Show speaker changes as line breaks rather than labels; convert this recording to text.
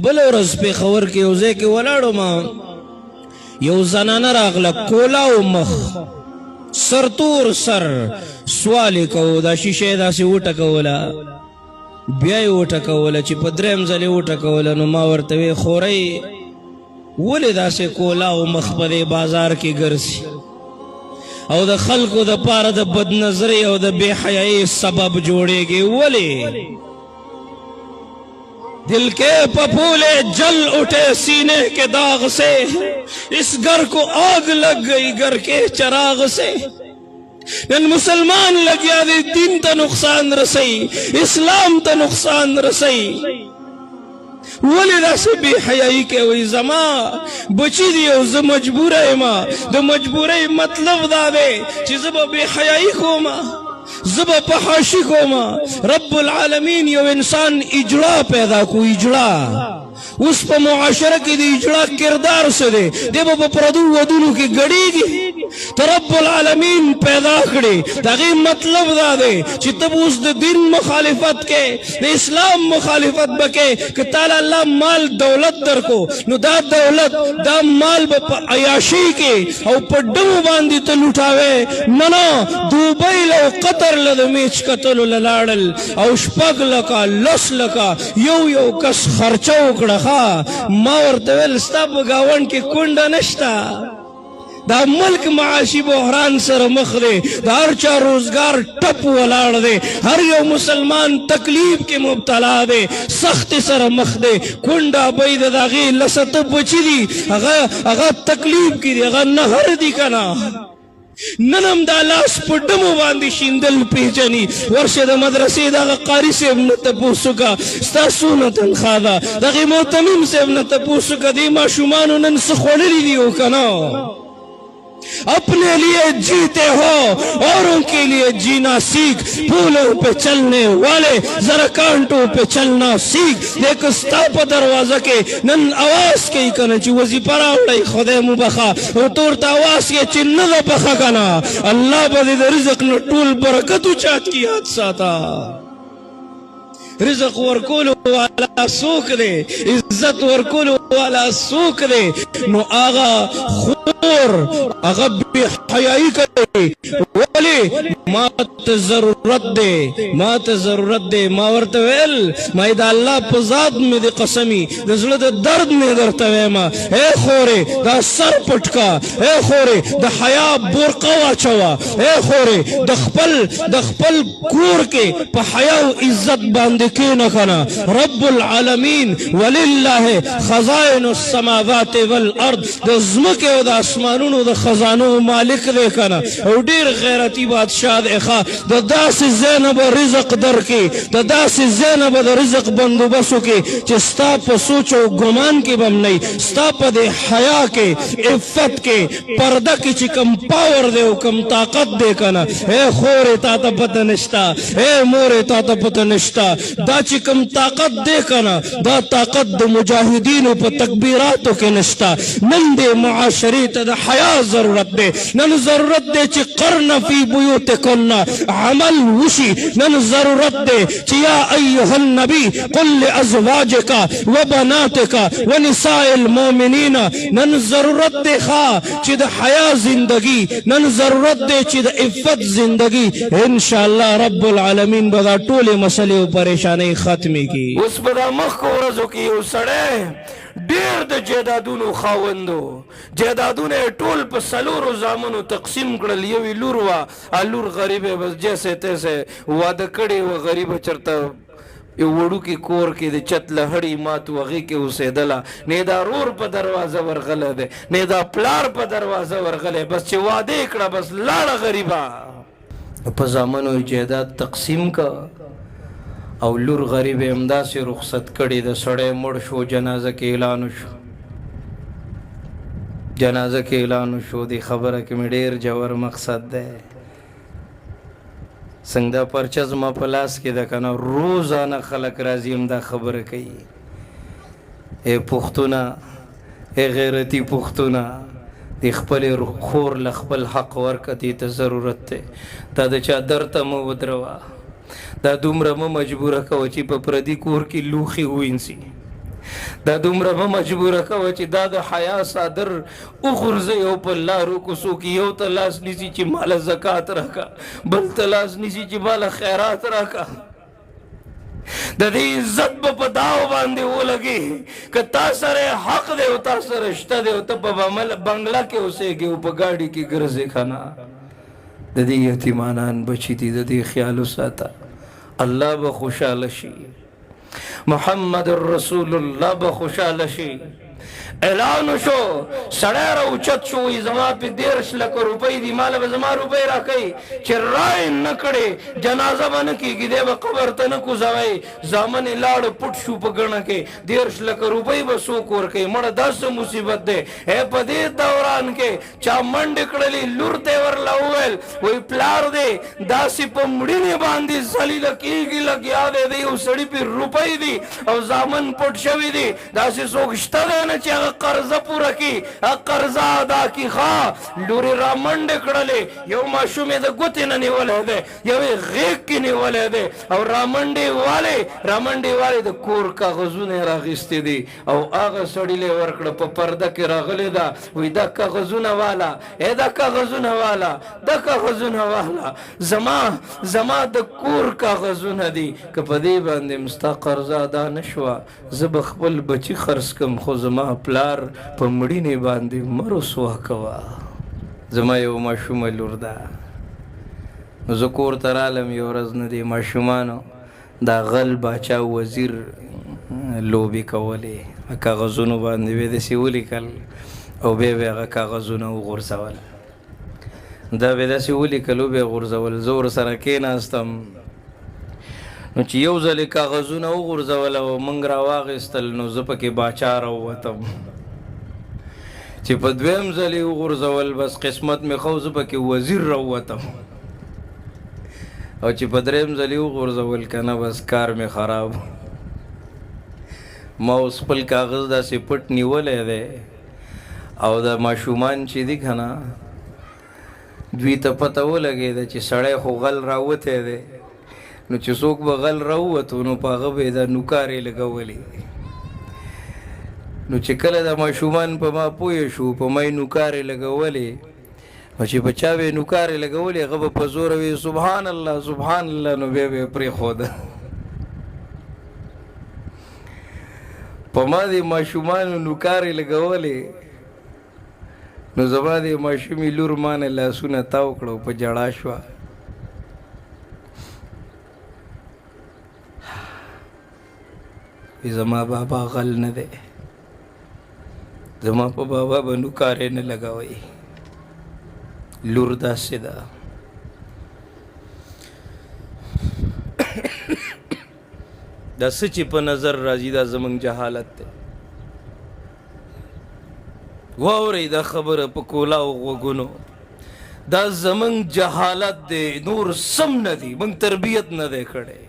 بل ورځ پېښور کې یو ځای کې ولاړو ما یو زنانه راغله کولاو مخ سرتور سر سوال یې کوو دا شیشه یې داسې وټکوله بیا یې وټکوله چې په درېیم ځل یې وټکوله نو ما ورته وې خورۍ ولې داسې کولاو مخ په دې بازار کې ګرځي او د خلکو د پاره د بدنظرۍ او د بے حیايي سبب جوړېږي ولې دل کے پپولے جل اٹھے سینے کے داغ سے اس گھر کو آگ لگ گئی گھر کے چراغ سے نن مسلمان لگیا دے دین تا نقصان رسئی اسلام تا نقصان رسئی ولی دا سے بے حیائی کے وی زما بچی دیو ز مجبور ایما دا مجبوری مطلب دا دے چی زبا بے حیائی کو ما زبا پہاشی کو ما رب العالمین یو انسان اجڑا پیدا کو اجڑا اس پا معاشرہ کی دی اجڑا کردار سے دے دے با پردو ودولو کی گڑی گی تو رب العالمین پیدا کری تاگی مطلب دا دے چی تب اس دین مخالفت کے دے اسلام مخالفت بکے کہ تعالی اللہ مال دولت در کو نو دا دولت دا مال با عیاشی کے او پا ڈمو باندی تلوٹاوے ننا دوبئی لو قطر لدمیچ قتل للاڑل او شپگ لکا لس لکا یو یو کس خرچو کڑا ما ورتویل ستا پا گاون کی کنڈا نشتا دا ملک معاشی بحران سر مخ دے دا ہر چا روزگار ٹپ ولاڑ دے ہر یو مسلمان تکلیف کے مبتلا دے سخت سر مخ دے کنڈا بید دا غی لست بچی دی اگا تکلیف کی دی اگا نہر دی کنا ننم دا لاس پڑمو باندی شندل پیچنی ورش دا مدرسی دا قاری سے ابن تپوسو کا ستاسو نتن خوادا دا غی موتمیم سے ابن تپوسو کا دی ما شمانو نن سخوڑی دیو کنا اپنے لیے جیتے ہو اوروں کے لیے جینا سیکھ پھولوں پہ چلنے والے ذرا کانٹوں پہ چلنا سیکھ دیکھ ستا پا دروازہ کے نن آواز کے ہی کنا چی وزی پرا اڑائی خودے مبخا اور طورتا آواز کے چی ندا بخا کنا اللہ بدید رزق نٹول برکتو چاہت کی حادثہ تھا رزق ورکولو والا سوک دے عزت ورکولو والا سوک دے نو آغا خور آغا بی حیائی کرے ولی مات ضرورت دے ما ورتویل ما دا اللہ پزاد میں دے قسمی دا ظلط درد میں درتوی ما اے خورے دا سر پٹکا اے خورے دا حیاء برقوا چوا اے خورے دا خپل کور کے پا حیاء و عزت باندے کی نکنا رب العالمین وللہ خزائن السماوات والارض دا زمکے و دا اسمانون و دا خزانو مالک دے کنا او دیر غیرتی بادشاہ دے خواہ دا داس زینب رزق در کی دا داس زینب دا رزق بندو بسو کی چی ستا پا سوچ و گمان کی بم نہیں ستا پا دے حیاء کے عفت کے پردہ کی چی کم پاور دے و کم طاقت دے کنا اے خور تا تا پتہ نشتا اے مور تا تا پتہ نشتا دا چی کم طاقت دے کنا دا طاقت دا مجاہدین پا تکبیراتو کے نشتا نن دے معاشری تا دا حیاء ضرورت دے نن ضرورت دے چی قرن فی بیوت کننا عمل وشی نن ضرورت دے چی یا ایوہ النبی قل لازواجکا و بناتکا و نساء المومنین نن ضرورت دے خواہ چی دا حیاء زندگی نن ضرورت دے چی دا عفت زندگی انشاءاللہ رب العالمین بدا طول مسئلے و پریشانی ختمی کی اس بدا مخ کو رزو کی اسڑے دیر دا جیدادونو خواندو جیدادونے ٹول پا سلورو زامنو تقسیم کرل یوی لور وا لور غریب بس جیسے تیسے وعدہ کڑی و غریب چرتا یو وڑو کی کور کی دے چت لہڑی مات وغی کے اسے دلا نیدا رور پا دروازہ ورغلے دے نیدا پلار پا دروازہ ورغلے بس چی وعدے اکڑا بس لاڑا غریبا پا زامنو جیداد تقسیم کا او لور غریب امدا سے رخصت کڑی دا سڑے مڑ شو جنازہ کے اعلانو شو دی خبر کہ میں دیر جور مقصد دے سنگ دا پرچز ما پلاس کی دا کنا روزانہ خلق رازی امدا خبر کئی اے پختونا اے غیرتی پختونا دی خپل خور لخپل حق ورکتی تا ضرورت تے تا دا چا در تا مو ودروا دا دومره مجبوره کوه چې په پردي کور کې لوخي وینسي
دا دومره به مجبوره کوه چې دا د حیا صادر وغورځوي او په لارو کوڅو کې یو ته لاس نیسي چې ماله زکات راکا، بل ته لاس نیسي چې ماله خیرات راکا. د دې عزت به په داو باندې ولګي که تا سره حق دی او تا سره شته دی او ته په بنګله کې اوسېږي او په ګاډي کې ګرځې که نه. د دې یتیمانان بچي دي، د دې خیال وساته. الله به خوشحاله شي، محمد رسول الله به خوشحاله شي. اعلان شو، سړی راوچت شو، وایي زما پې 10 لکه روپۍ دي، ماله به زما روپۍ راکوي. چې رای نه کړې جنازه به نه کېږي، دی به قبر ته نه کوزوئ. زامن یې لاړه پټ شو په ګڼه کې، 10 لکه روپۍ به څوک ورکوي؟ مړه دا څه مصیبت دی. په دې دوران کې چا منډې کړلې، لور ته یې ورله وویل وایي پلار دی داسې په مړینې باندې ذلیله کېږي لګیا دی، د یو سړي پې روپۍ دي او زامن پټ شوي دي. داسې څوک شته دی نه چې هغه قرضه پوره کړي، قرضه ادا کړي. ښه لورې را منډې کړلې، یو ماشوم یې د ګوتې نه نیولی دی، یو یې غېږ کې نیولی دی او را منډې والې د کور کاغذونه یې راغیستې دي او هغه سړي له یې ورکړه، په پرده کې راغلې ده. وایي دا کاغذونه والا، دا کاغذونه والا، دا کاغذونه والا، زما د کور کاغذونه دي. که په دې باندې م ستا قرضه ادا نه شوه، زه به خپل بچي خرڅ کړم، خو زما پلار په مړینې باندې مه رسوا کوه. زما یو ماشومه لور ده، نو زه کور ته رالم یو ورځ، نه دې ماشومانو دا غل باچا وزیر لوبې کولې، کاغذونو باندې به یې داسې ولیکل او بیا به یې هغه کاغذونه وغورځول. دا به یې داسې ولیکل او بیا یې غورځول. زه ورسره کېناستم، نو چې یو ځل یې کاغذونه وغورځول او موږ راواخیستل، نو زه پکې باچا راووتم. چې په دویم ځل یې وغورځول، بس قسمت مې ښه و، زه پکې وزیر راووتم. او چې په دریم ځل یې وغورځول که نه، بس کار مې خراب. ما اوس خپل کاغذ داسې پټ نیولی دی او د ماشومان چې دي که نه، دوی ته پته ولګېده چې سړی خو غل راوتی دی. نو چې څوک به غل راووتو نو په هغه به یې دا نوکارې لګولې. نو چې کله د ماشومان په ما پوه شو، په ما یې نوکارې لګولې، نو چې په چا به یې نوکارې لګولې هغه به په زوره وي سبحان الله سبحان الله، نو بیا به یې پرېښوده. په ما دې ماشومانو نوکارې لګولې، نو زما دې ماشومې لور ما نه لاسونه تاو کړه او په ژړا شوه. زما بابا غل نه دی، زما په بابا به نوکارې نه لګوئ. لور داسې ده. دا څه چې په نظر راځي دا زموږ جهالت دی. واورئ دا خبره په کولاو غوږونو، دا زموږ جهالت دی، نور سم نه دی، موږ تربیت نه دی کړی.